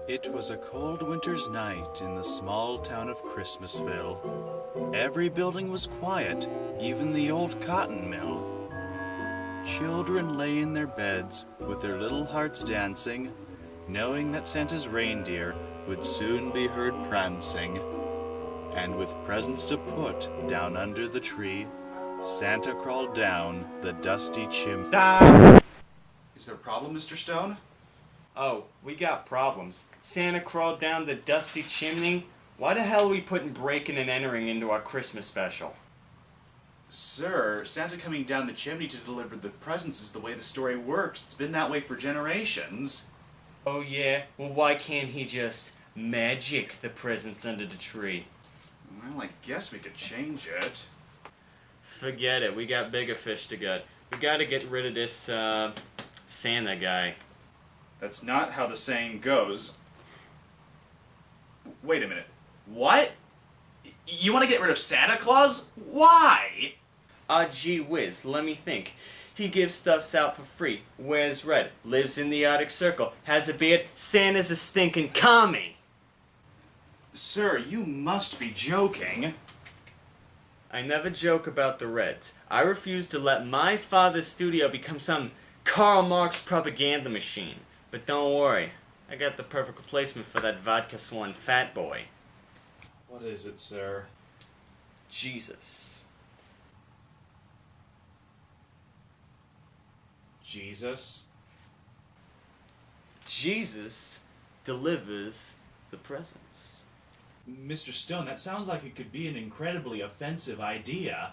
It was a cold winter's night in the small town of Christmasville. Every building was quiet, even the old cotton mill. Children lay in their beds with their little hearts dancing, knowing that Santa's reindeer would soon be heard prancing. And with presents to put down under the tree, Santa crawled down the dusty chimney. Stop! Is there a problem, Mr. Stone? Oh, we got problems. Santa crawled down the dusty chimney? Why the hell are we putting breaking and entering into our Christmas special? Sir, Santa coming down the chimney to deliver the presents is the way the story works. It's been that way for generations. Oh yeah? Well, why can't he just magic the presents under the tree? Well, I guess we could change it. Forget it. We got bigger fish to gut. We gotta get rid of this, Santa guy. That's not how the saying goes. Wait a minute. What? You want to get rid of Santa Claus? Why? Gee whiz, let me think. He gives stuffs out for free, wears red, lives in the Arctic Circle, has a beard, Santa's a stinking commie! Sir, you must be joking. I never joke about the Reds. I refuse to let my father's studio become some Karl Marx propaganda machine. But don't worry, I got the perfect replacement for that vodka swan fat boy. What is it, sir? Jesus. Jesus? Jesus delivers the presents. Mr. Stone, that sounds like it could be an incredibly offensive idea.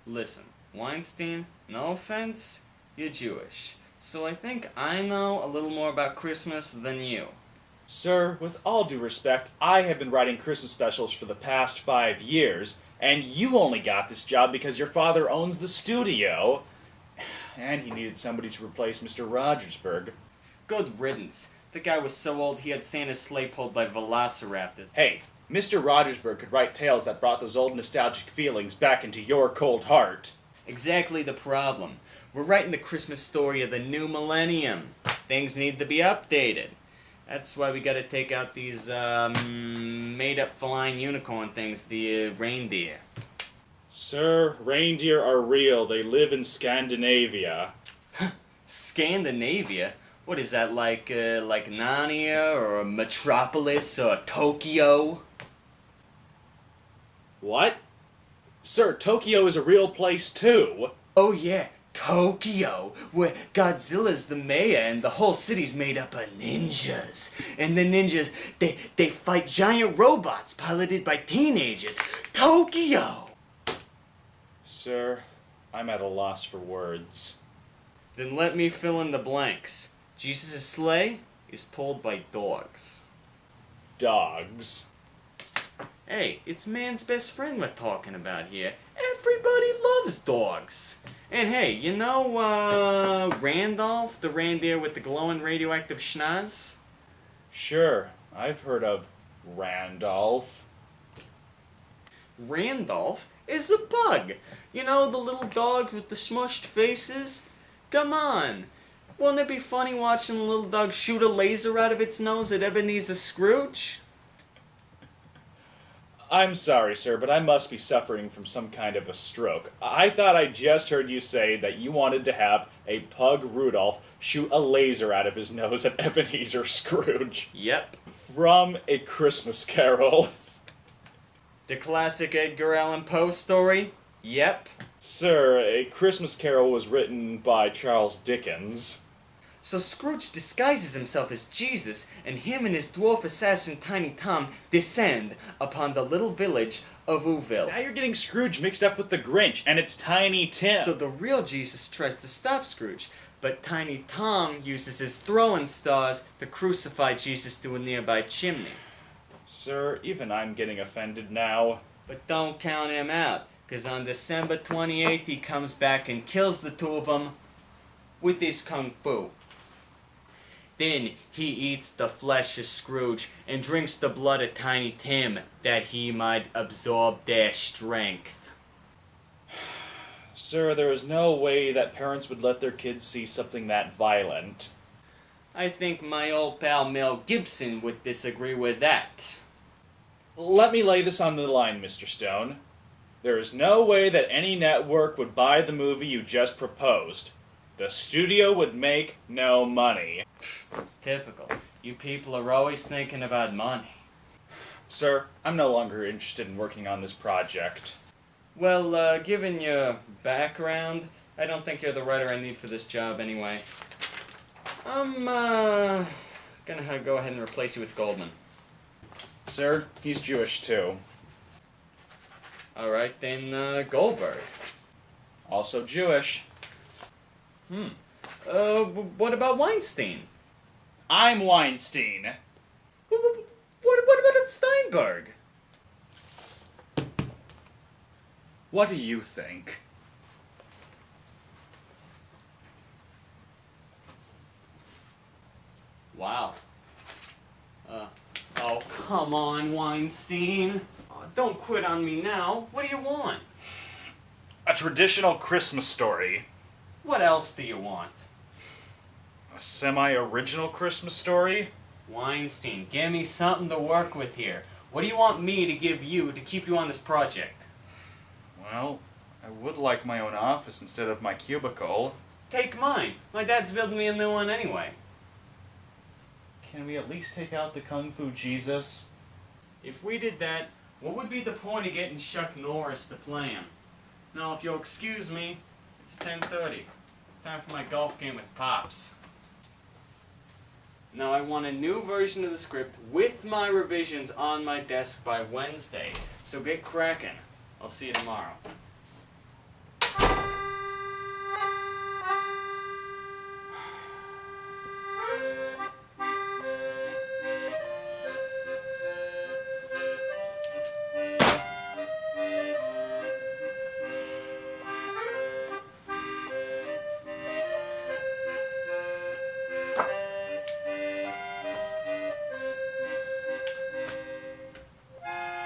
Listen, Weinstein, no offense, you're Jewish. So I think I know a little more about Christmas than you. Sir, with all due respect, I have been writing Christmas specials for the past 5 years, and you only got this job because your father owns the studio. And he needed somebody to replace Mr. Rogersberg. Good riddance. The guy was so old he had Santa's sleigh pulled by velociraptors. Hey, Mr. Rogersberg could write tales that brought those old nostalgic feelings back into your cold heart. Exactly the problem. We're writing the Christmas story of the new millennium. Things need to be updated. That's why we gotta take out these, made-up flying unicorn things, the reindeer. Sir, reindeer are real. They live in Scandinavia. Scandinavia? What is that, like Narnia, or Metropolis, or Tokyo? What? Sir, Tokyo is a real place, too. Oh yeah, Tokyo, where Godzilla's the mayor and the whole city's made up of ninjas. And the ninjas, they fight giant robots piloted by teenagers. Tokyo! Sir, I'm at a loss for words. Then let me fill in the blanks. Jesus' sleigh is pulled by dogs. Dogs. Hey, it's man's best friend we're talking about here. Everybody loves dogs. And hey, you know, Randolph, the reindeer with the glowing radioactive schnoz? Sure, I've heard of Randolph. Randolph is a bug. You know, the little dogs with the smushed faces? Come on. Wouldn't it be funny watching a little dog shoot a laser out of its nose at Ebenezer Scrooge? I'm sorry, sir, but I must be suffering from some kind of a stroke. I thought I just heard you say that you wanted to have a pug Rudolph shoot a laser out of his nose at Ebenezer Scrooge. Yep. From A Christmas Carol. The classic Edgar Allan Poe story? Yep. Sir, A Christmas Carol was written by Charles Dickens. So Scrooge disguises himself as Jesus, and him and his dwarf assassin Tiny Tom descend upon the little village of Ooville. Now you're getting Scrooge mixed up with the Grinch, and it's Tiny Tim. So the real Jesus tries to stop Scrooge, but Tiny Tom uses his throwing stars to crucify Jesus to a nearby chimney. Sir, even I'm getting offended now. But don't count him out, because on December 28th he comes back and kills the two of them with his kung fu. Then he eats the flesh of Scrooge and drinks the blood of Tiny Tim that he might absorb their strength. Sir, there is no way that parents would let their kids see something that violent. I think my old pal Mel Gibson would disagree with that. Let me lay this on the line, Mr. Stone. There is no way that any network would buy the movie you just proposed. The studio would make no money. Typical. You people are always thinking about money. Sir, I'm no longer interested in working on this project. Well, given your background, I don't think you're the writer I need for this job anyway. I'm, gonna go ahead and replace you with Goldman. Sir, he's Jewish too. Alright then, Goldberg. Also Jewish. What about Weinstein? I'm Weinstein. What about Steinberg? What do you think? Wow. Oh, come on, Weinstein. Oh, don't quit on me now. What do you want? A traditional Christmas story. What else do you want? A semi-original Christmas story? Weinstein, give me something to work with here. What do you want me to give you to keep you on this project? Well, I would like my own office instead of my cubicle. Take mine. My dad's building me a new one anyway. Can we at least take out the Kung Fu Jesus? If we did that, what would be the point of getting Chuck Norris to play him? Now, if you'll excuse me, it's 10:30. Time for my golf game with Pops. Now, I want a new version of the script with my revisions on my desk by Wednesday. So get cracking. I'll see you tomorrow.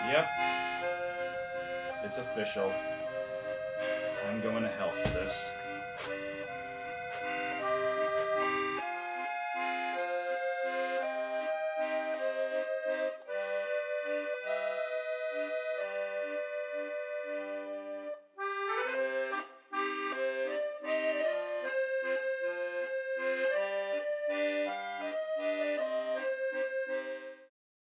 Yep. It's official. I'm going to hell for this.